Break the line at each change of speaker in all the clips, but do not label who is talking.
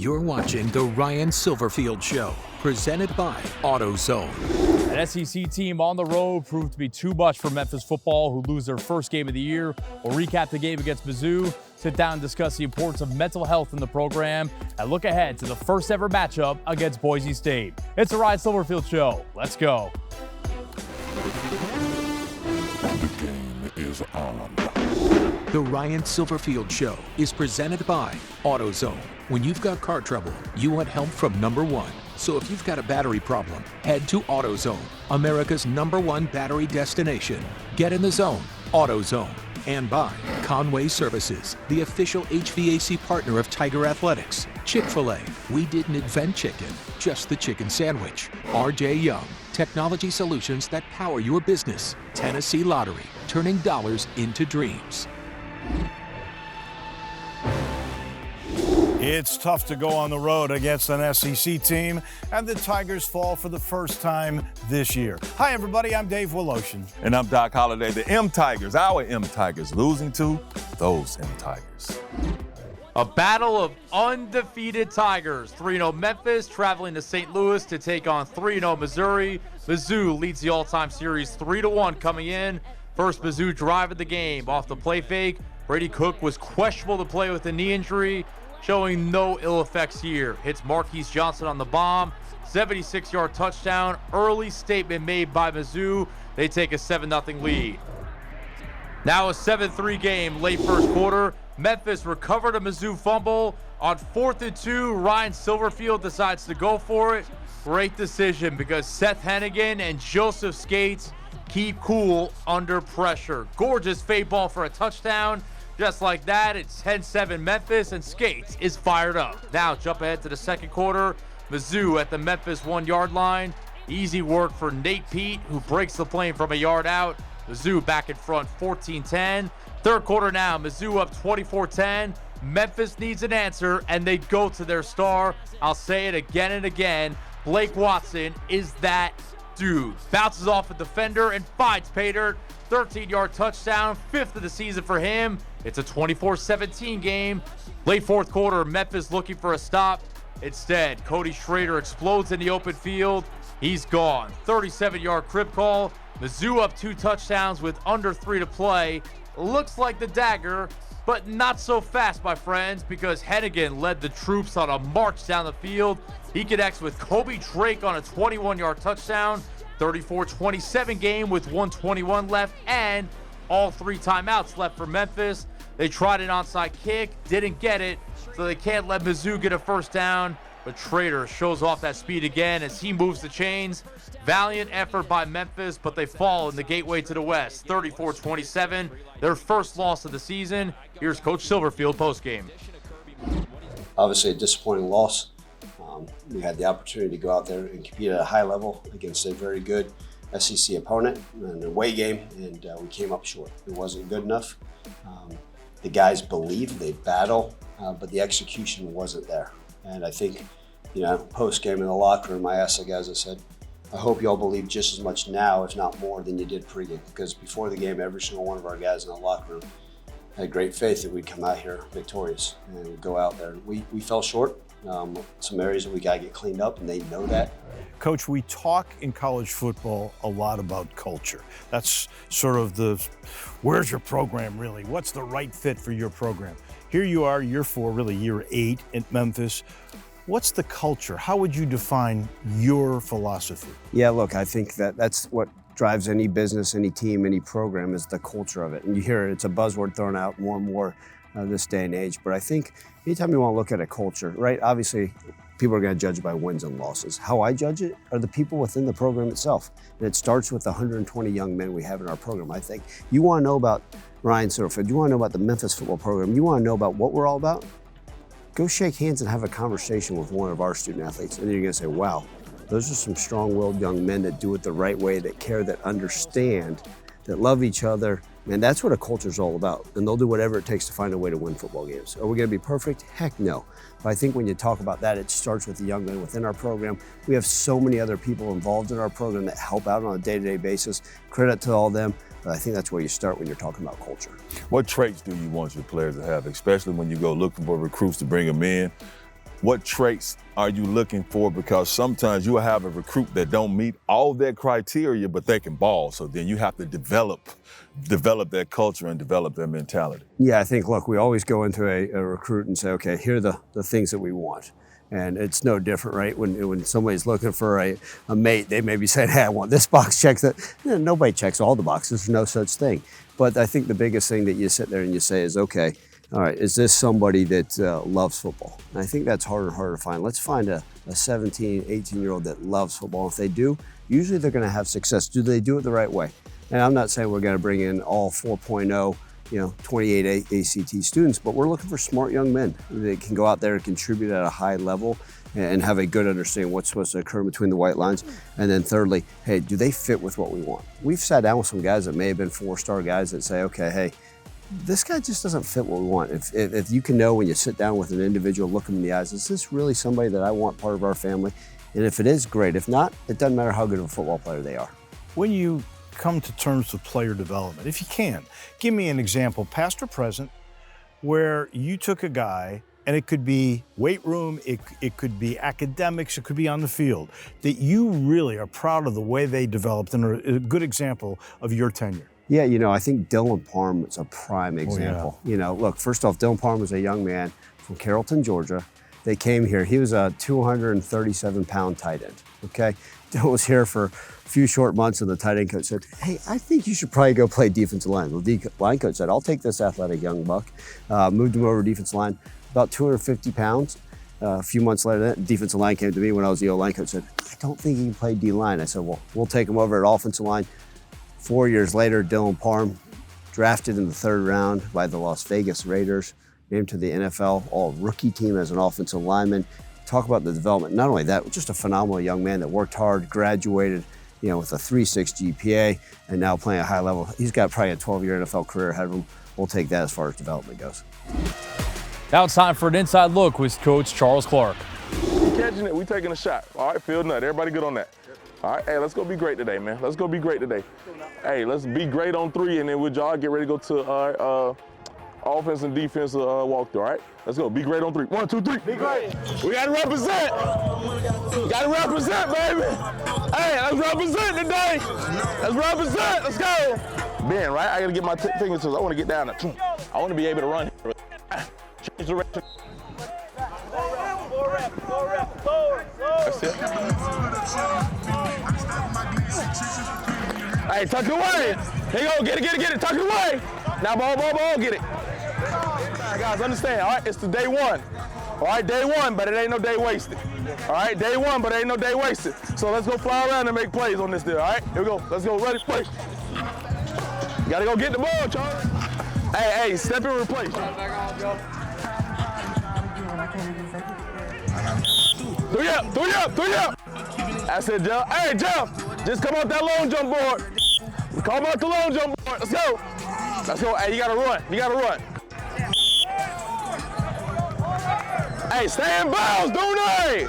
You're watching The Ryan Silverfield Show, presented by AutoZone.
An SEC team on the road proved to be too much for Memphis football, who lose their first game of the year. We'll recap the game against Mizzou, sit down and discuss the importance of mental health in the program, and look ahead to the first ever matchup against Boise State. It's The Ryan Silverfield Show. Let's go.
The game is on.
The Ryan Silverfield Show is presented by AutoZone. When you've got car trouble, you want help from number one. So if you've got a battery problem, head to AutoZone, America's #1 battery destination. Get in the zone, AutoZone. And by Conway Services, the official HVAC partner of Tiger Athletics. Chick-fil-A, we didn't invent chicken, just the chicken sandwich. RJ Young, technology solutions that power your business. Tennessee Lottery, turning dollars into dreams.
It's tough to go on the road against an SEC team, and the Tigers fall for the first time this year. Hi, everybody. I'm Dave Woloshin.
And I'm Doc Holliday. The M Tigers, our M Tigers, losing to those M Tigers.
A battle of undefeated Tigers. 3-0 Memphis traveling to St. Louis to take on 3-0 Missouri. Mizzou leads the all-time series 3-1 coming in. First Mizzou drive of the game off the play fake. Brady Cook was questionable to play with a knee injury, showing no ill effects here. Hits Marquise Johnson on the bomb. 76-yard touchdown. Early statement made by Mizzou. They take a 7-0 lead. Now a 7-3 game late first quarter. Memphis recovered a Mizzou fumble. On 4th and 2, Ryan Silverfield decides to go for it. Great decision because Seth Hennigan and Joseph Skates keep cool under pressure. Gorgeous fade ball for a touchdown. Just like that, it's 10-7 Memphis, and Skates is fired up. Now jump ahead to the second quarter. Mizzou at the Memphis 1-yard line. Easy work for Nate Pete, who breaks the plane from a yard out. Mizzou back in front, 14-10. Third quarter now, Mizzou up 24-10. Memphis needs an answer, and they go to their star. I'll say it again and again. Blake Watson is that dude. Bounces off a defender and finds Pater. 13-yard touchdown, 5th of the season for him. It's a 24-17 game. Late fourth quarter, Memphis looking for a stop. Instead, Cody Schrader explodes in the open field. He's gone. 37-yard crib call. Mizzou up 2 touchdowns with under 3 to play. Looks like the dagger, but not so fast, my friends, because Hennigan led the troops on a march down the field. He connects with Kobe Drake on a 21-yard touchdown. 34-27 game with 1:21 left and all 3 timeouts left for Memphis. They tried an onside kick, didn't get it, so they can't let Mizzou get a first down. But Schrader shows off that speed again as he moves the chains. Valiant effort by Memphis, but they fall in the gateway to the West. 34-27, their first loss of the season. Here's Coach Silverfield postgame.
Obviously a disappointing loss. We had the opportunity to go out there and compete at a high level against a very good SEC opponent in an away game, and we came up short. It wasn't good enough. The guys believe, they battle, but the execution wasn't there. And I think, post-game in the locker room, I asked the guys, I said, I hope you all believe just as much now, if not more, than you did pregame. Because before the game, every single one of our guys in the locker room had great faith that we'd come out here victorious and we'd go out there. We fell short. Some areas that we got to get cleaned up, and they know that.
Coach, we talk in college football a lot about culture. That's sort of where's your program really? What's the right fit for your program? Here you are, year 4, really year 8 at Memphis. What's the culture? How would you define your philosophy?
Yeah, look, I think that's what drives any business, any team, any program is the culture of it. And you hear it, it's a buzzword thrown out more and more this day and age. But I think anytime you want to look at a culture, right, obviously people are going to judge by wins and losses. How I judge it are the people within the program itself. And it starts with the 120 young men we have in our program. I think you want to know about Ryan Silverfield, you want to know about the Memphis football program, you want to know about what we're all about, go shake hands and have a conversation with one of our student athletes. And then you're going to say, wow, those are some strong-willed young men that do it the right way, that care, that understand, that love each other. Man, that's what a culture is all about. And they'll do whatever it takes to find a way to win football games. Are we going to be perfect? Heck no. But I think when you talk about that, it starts with the young men within our program. We have so many other people involved in our program that help out on a day-to-day basis. Credit to all of them. But I think that's where you start when you're talking about culture.
What traits do you want your players to have, especially when you go looking for recruits to bring them in? What traits are you looking for? Because sometimes you'll have a recruit that don't meet all their criteria, but they can ball. So then you have to develop their culture and develop their mentality.
Yeah, I think, look, we always go into a recruit and say, okay, here are the things that we want. And it's no different, right? When somebody's looking for a mate, they may be saying, hey, I want this box checked. Nobody checks all the boxes. There's no such thing. But I think the biggest thing that you sit there and you say is, okay, all right, is this somebody that loves football? And I think that's harder and harder to find. Let's find a 17, 18-year-old that loves football. If they do, usually they're going to have success. Do they do it the right way? And I'm not saying we're going to bring in all 4.0, 28 ACT students, but we're looking for smart young men that can go out there and contribute at a high level and have a good understanding of what's supposed to occur between the white lines. And then thirdly, hey, do they fit with what we want? We've sat down with some guys that may have been 4-star guys that say, okay, hey, this guy just doesn't fit what we want. If you can know when you sit down with an individual, look him in the eyes, is this really somebody that I want part of our family? And if it is, great. If not, it doesn't matter how good of a football player they are.
When you come to terms with player development, if you can, give me an example, past or present, where you took a guy, and it could be weight room, it could be academics, it could be on the field, that you really are proud of the way they developed and are a good example of your tenure.
Yeah, I think Dylan Parham is a prime example.
Oh, yeah.
Look, first off, Dylan Parham was a young man from Carrollton, Georgia. They came here. He was a 237-pound tight end, okay? Dylan was here for a few short months, and the tight end coach said, hey, I think you should probably go play defensive line. Well, the line coach said, I'll take this athletic young buck. Moved him over to defensive line, about 250 pounds. A few months later, that defensive line came to me when I was the O-line coach, said, I don't think he can play D-line. I said, well, we'll take him over at offensive line. 4 years later, Dylan Parham, drafted in the 3rd round by the Las Vegas Raiders, named to the NFL all-rookie team as an offensive lineman. Talk about the development. Not only that, just a phenomenal young man that worked hard, graduated, with a 3.6 GPA, and now playing a high level. He's got probably a 12-year NFL career ahead of him. We'll take that as far as development goes.
Now it's time for an inside look with Coach Charles Clark.
We catching it, we taking a shot. All right, field nut, everybody good on that. All right, hey, let's go be great today, man. Let's go be great today. Hey, let's be great on 3, and then we'll y'all get ready to go to our offense and defense walkthrough, all right? Let's go, be great on 3. 1, 2, 3. Be great. We gotta represent. Gotta represent, baby. Hey, let's represent today. Let's represent, let's go. Ben, right, I gotta get my fingertips. I wanna get down there. I wanna be able to run. Change direction. That's it. Hey, tuck it away. Here you go, get it, tuck it away. Now ball, get it. Guys, understand, all right, it's the day 1. All right, day 1, but it ain't no day wasted. All right, day 1, but it ain't no day wasted. So let's go fly around and make plays on this deal, all right? Here we go, let's go, ready, play. You gotta go get the ball, Charlie. Hey, step and replace. Three up. That's it, Jeff. Hey, Jeff, just come off that long jump board. Come off the long jump board. Let's go. Hey, you gotta run. Hey, stay in bounds, don't they?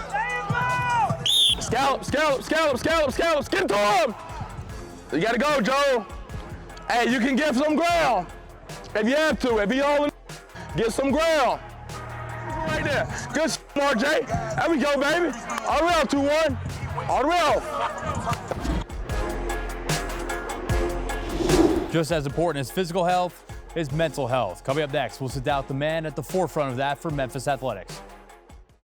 Scallop. Get to him. You gotta go, Joe. Hey, you can get some ground. If you have to, if you all in, get some ground. Right there. Good RJ. There we go, baby. All around 2-1. All around.
Just as important as physical health is mental health. Coming up next, we'll sit down with the man at the forefront of that for Memphis Athletics.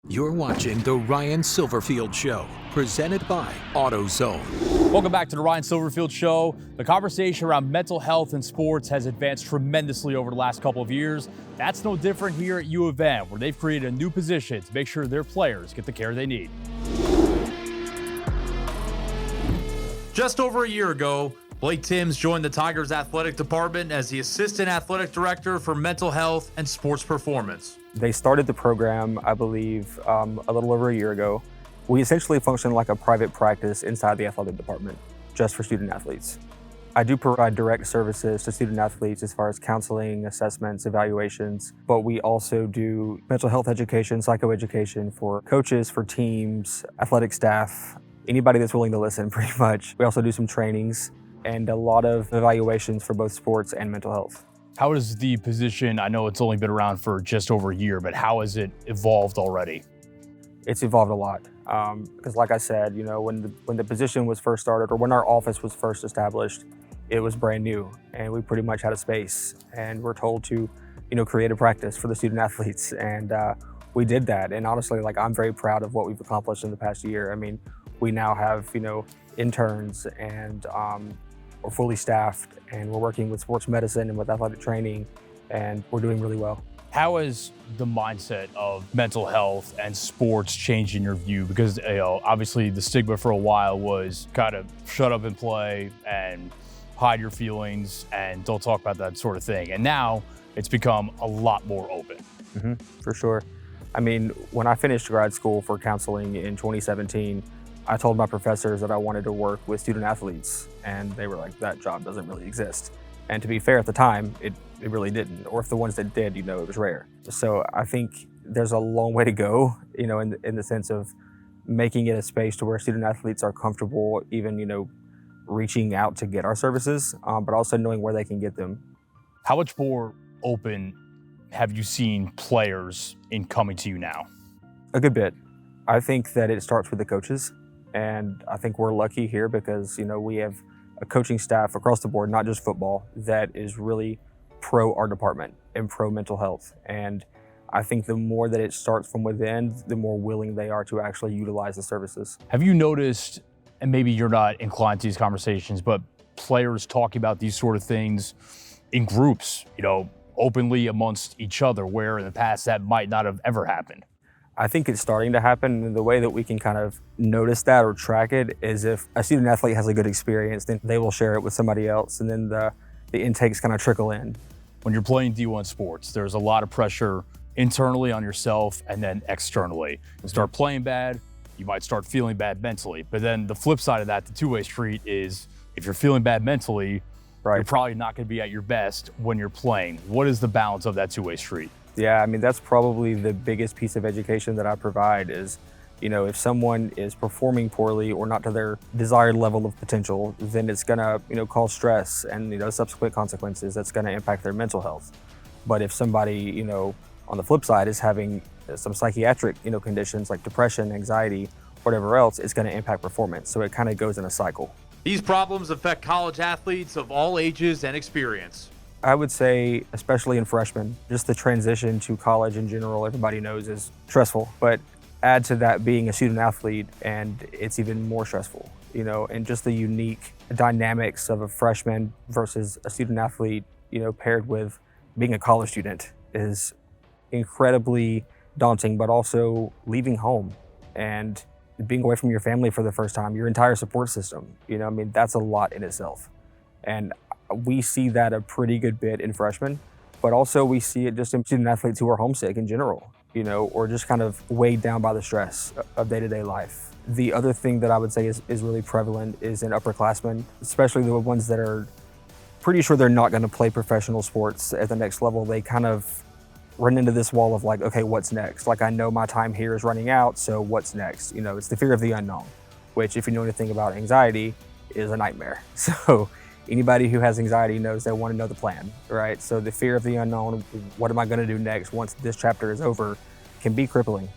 You're watching The Ryan Silverfield Show, presented by AutoZone.
Welcome back to the Ryan Silverfield Show. The conversation around mental health in sports has advanced tremendously over the last couple of years. That's no different here at U of M, where they've created a new position to make sure their players get the care they need. Just over a year ago, Blake Timms joined the Tigers athletic department as the assistant athletic director for mental health and sports performance.
They started the program, I believe, a little over a year ago. We essentially function like a private practice inside the athletic department, just for student athletes. I do provide direct services to student athletes as far as counseling, assessments, evaluations, but we also do mental health education, psychoeducation for coaches, for teams, athletic staff, anybody that's willing to listen pretty much. We also do some trainings and a lot of evaluations for both sports and mental health.
How is the position, I know it's only been around for just over a year, but how has it evolved already?
It's evolved a lot. Because like I said, when the position was first started, or when our office was first established, it was brand new, and we pretty much had a space, and we're told to, create a practice for the student athletes, and we did that. And honestly, like, I'm very proud of what we've accomplished in the past year. I mean, we now have, interns, and we're fully staffed, and we're working with sports medicine and with athletic training, and we're doing really well.
How has the mindset of mental health and sports changed in your view? Because obviously the stigma for a while was kind of shut up and play and hide your feelings and don't talk about that sort of thing. And now it's become a lot more open.
For sure. I mean, when I finished grad school for counseling in 2017, I told my professors that I wanted to work with student athletes, and they were like, that job doesn't really exist. And to be fair, at the time, it really didn't. Or if the ones that did, it was rare. So I think there's a long way to go, in the sense of making it a space to where student athletes are comfortable even, reaching out to get our services, but also knowing where they can get them.
How much more open have you seen players in coming to you now?
A good bit. I think that it starts with the coaches. And I think we're lucky here because, we have a coaching staff across the board, not just football, that is really pro our department and pro mental health. And I think the more that it starts from within, the more willing they are to actually utilize the services.
Have you noticed, and maybe you're not inclined to these conversations, but players talking about these sort of things in groups, openly amongst each other, where in the past that might not have ever happened?
I think it's starting to happen, and the way that we can kind of notice that or track it is if a student athlete has a good experience, then they will share it with somebody else, and then the intakes kind of trickle in.
When you're playing D1 sports, there's a lot of pressure internally on yourself and then externally. You start playing bad, you might start feeling bad mentally. But then the flip side of that, the two-way street, is if you're feeling bad mentally, you're probably not going to be at your best when you're playing. What is the balance of that two-way street?
Yeah, I mean, that's probably the biggest piece of education that I provide is, if someone is performing poorly or not to their desired level of potential, then it's gonna, cause stress and, subsequent consequences that's gonna impact their mental health. But if somebody, on the flip side is having some psychiatric, conditions like depression, anxiety, whatever else, it's gonna impact performance. So it kind of goes in a cycle.
These problems affect college athletes of all ages and experience.
I would say, especially in freshmen, just the transition to college in general, everybody knows is stressful, but add to that being a student athlete and it's even more stressful, and just the unique dynamics of a freshman versus a student athlete, paired with being a college student is incredibly daunting, but also leaving home and being away from your family for the first time, your entire support system, that's a lot in itself. And we see that a pretty good bit in freshmen, but also we see it just in student athletes who are homesick in general, or just kind of weighed down by the stress of day-to-day life. The other thing that I would say is really prevalent is in upperclassmen, especially the ones that are pretty sure they're not going to play professional sports at the next level. They kind of run into this wall of like, okay, what's next? Like, I know my time here is running out, so what's next? It's the fear of the unknown, which, if you know anything about anxiety, is a nightmare. So anybody who has anxiety knows they want to know the plan, right? So the fear of the unknown, what am I going to do next once this chapter is over, can be crippling.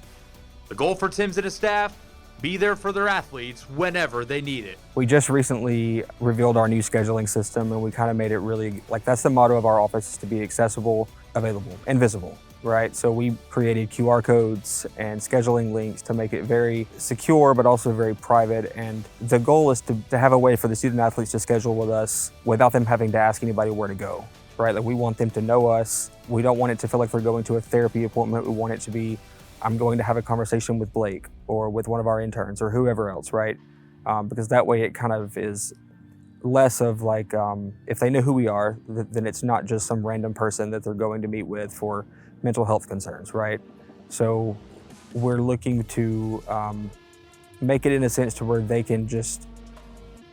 The goal for Tim's and his staff, be there for their athletes whenever they need it.
We just recently revealed our new scheduling system, and we kind of made it really, that's the motto of our office, is to be accessible, available, and visible, right? So we created QR codes and scheduling links to make it very secure, but also very private. And the goal is to have a way for the student athletes to schedule with us without them having to ask anybody where to go, right? Like, we want them to know us. We don't want it to feel like they're going to a therapy appointment. We want it to be, I'm going to have a conversation with Blake or with one of our interns or whoever else, right? Because that way it kind of is less of like, if they know who we are, then it's not just some random person that they're going to meet with for mental health concerns, right? So we're looking to make it in a sense to where they can just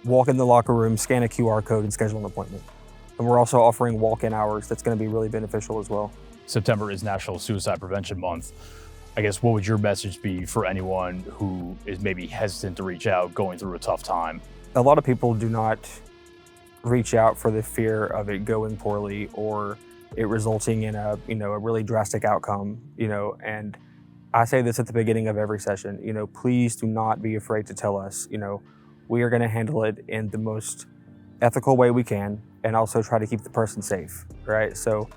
walk in the locker room, scan a QR code, and schedule an appointment. And we're also offering walk-in hours that's going to be really beneficial as well.
September is National Suicide Prevention Month. I guess what would your message be for anyone who is maybe hesitant to reach out, going through a tough time?
A lot of people do not reach out for the fear of it going poorly or it resulting in a really drastic outcome, and I say this at the beginning of every session, please do not be afraid to tell us, we are going to handle it in the most ethical way we can and also try to keep the person safe, right? So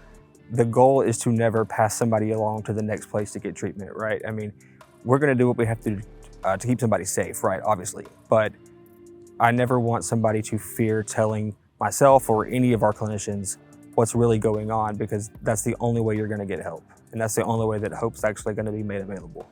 the goal is to never pass somebody along to the next place to get treatment, right? I mean, we're going to do what we have to do to keep somebody safe, right? Obviously, but I never want somebody to fear telling myself or any of our clinicians what's really going on, because that's the only way you're going to get help. And that's the only way that hope's actually going to be made available.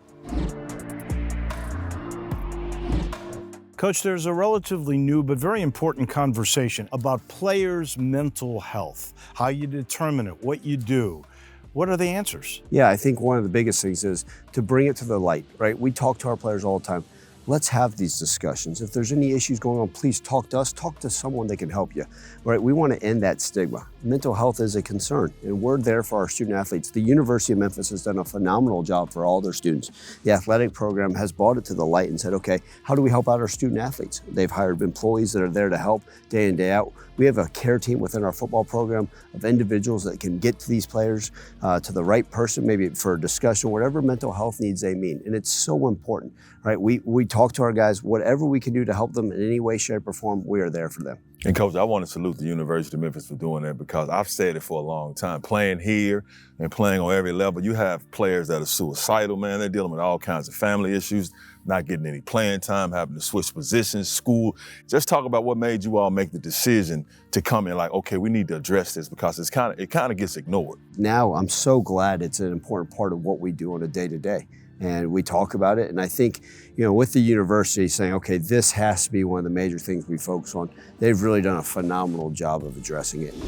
Coach, there's a relatively new but very important conversation about players' mental health, how you determine it, what you do. What are the answers?
Yeah, I think one of the biggest things is to bring it to the light, right? We talk to our players all the time. Let's have these discussions. If there's any issues going on, please talk to us, talk to someone that can help you, right? We want to end that stigma. Mental health is a concern, and we're there for our student athletes. The University of Memphis has done a phenomenal job for all their students. The athletic program has brought it to the light and said, okay, how do we help out our student athletes? They've hired employees that are there to help day in, day out. We have a care team within our football program of individuals that can get to these players, to the right person, maybe for a discussion, whatever mental health needs they mean. And it's so important, right? We talk to our guys, whatever we can do to help them in any way, shape, or form, we are there for them.
And Coach, I want to salute the University of Memphis for doing that, because I've said it for a long time. Playing here and playing on every level, you have players that are suicidal, man. They're dealing with all kinds of family issues, not getting any playing time, having to switch positions, school. Just talk about what made you all make the decision to come in like, okay, we need to address this, because it kind of gets ignored.
Now, I'm so glad it's an important part of what we do on a day-to-day. And we talk about it, and I think, with the university saying, okay, this has to be one of the major things we focus on, they've really done a phenomenal job of addressing it.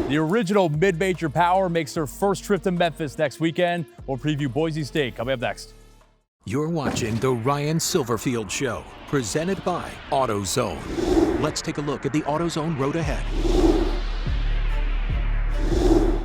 The original mid-major power makes their first trip to Memphis next weekend. We'll preview Boise State coming up next.
You're watching The Ryan Silverfield Show, presented by AutoZone. Let's take a look at the AutoZone road ahead.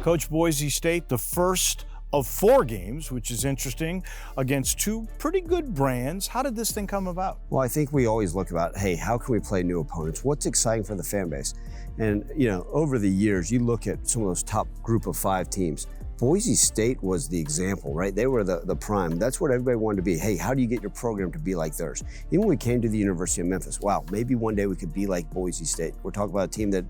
Coach, Boise State, the first of 4 games, which is interesting, against 2 pretty good brands. How did this thing come about?
Well, I think we always look about, hey, how can we play new opponents? What's exciting for the fan base? And, over the years, you look at some of those top group of 5 teams. Boise State was the example, right? They were the prime. That's what everybody wanted to be. Hey, how do you get your program to be like theirs? Even when we came to the University of Memphis, wow, maybe one day we could be like Boise State. We're talking about a team that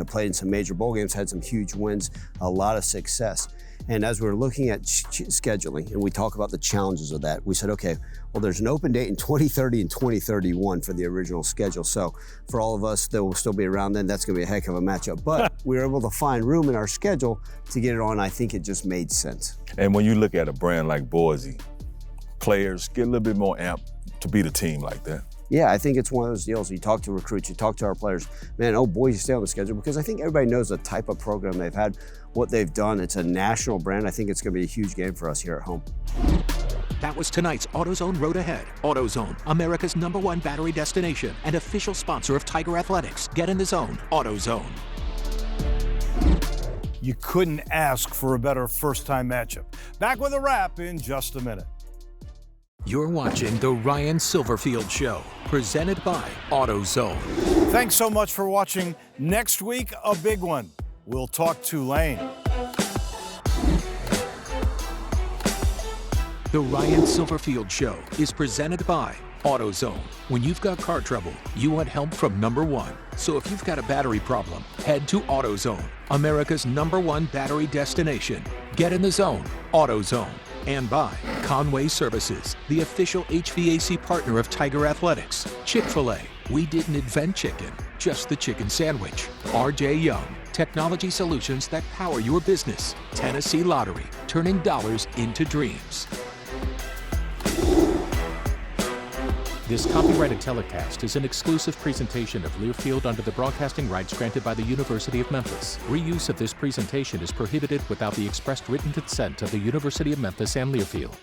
played in some major bowl games, had some huge wins, a lot of success. And as we're looking at scheduling, and we talk about the challenges of that, we said, okay, well, there's an open date in 2030 and 2031 for the original schedule. So for all of us that will still be around then, that's going to be a heck of a matchup. But we were able to find room in our schedule to get it on. I think it just made sense.
And when you look at a brand like Boise, players get a little bit more amped to beat a team like that.
Yeah, I think it's one of those deals. You talk to recruits, you talk to our players, man, Boise State on the schedule, because I think everybody knows the type of program they've had, what they've done. It's a national brand. I think it's going to be a huge game for us here at home.
That was tonight's AutoZone Road Ahead. AutoZone, America's #1 battery destination and official sponsor of Tiger Athletics. Get in the zone. AutoZone.
You couldn't ask for a better first-time matchup. Back with a wrap in just a minute.
You're watching The Ryan Silverfield Show, presented by AutoZone.
Thanks so much for watching. Next week, a big one. We'll talk Tulane.
The Ryan Silverfield Show is presented by AutoZone. When you've got car trouble, you want help from #1. So if you've got a battery problem, head to AutoZone, America's #1 battery destination. Get in the zone. AutoZone. And by Conway Services, the official HVAC partner of Tiger Athletics. Chick-fil-A, we didn't invent chicken, just the chicken sandwich. RJ Young, technology solutions that power your business. Tennessee Lottery, turning dollars into dreams. This copyrighted telecast is an exclusive presentation of Learfield under the broadcasting rights granted by the University of Memphis. Reuse of this presentation is prohibited without the expressed written consent of the University of Memphis and Learfield.